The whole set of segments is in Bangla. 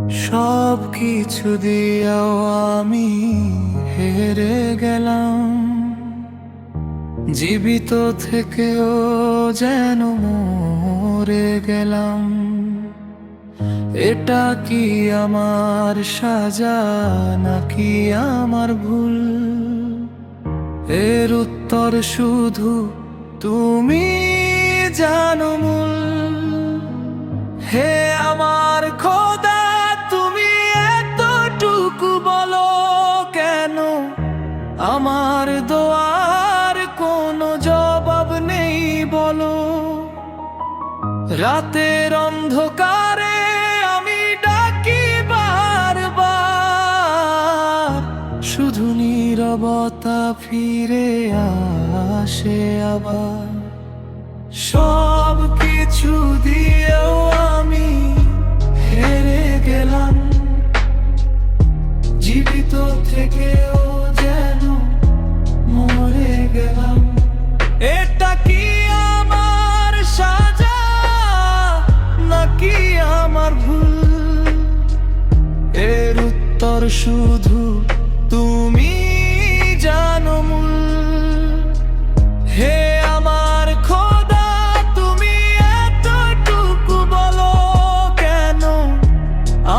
সব কিছু দিয়েও আমি হেরে গেলাম, জীবিত থেকেও যেন মরে গেলাম। এটা কি আমার সাজা নাকি আমার ভুল? এর উত্তর শুধু তুমি জানো মূল। হে আমার খোদা, তুমি এতটুকু বলো কেন? আমার দোয়ার কোনো জবাব নেই বলো। রাতের অন্ধকারে আমি ডাকি বারবার, শুধু নীরবতা ফিরে আসে আবার। সব কিছু দিয়েও আমি হেরে গেলাম, জীবিত থেকেও যেন মরে গেলাম। এটা কি আমার সাজা নাকি আমার ভুল? এর উত্তর শুধু তুমি জানো মূল। হে আমার খোদা, তুমি এতটুকু বলো কেন?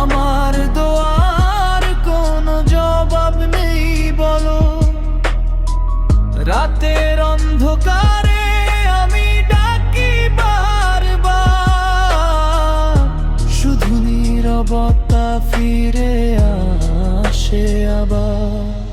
আমার দোয়ার কোনো জবাব নেই বলো। রাতের অন্ধকারে আমি ডাকি বারবার, শুধু নীরবতা ফিরে আসে আবার।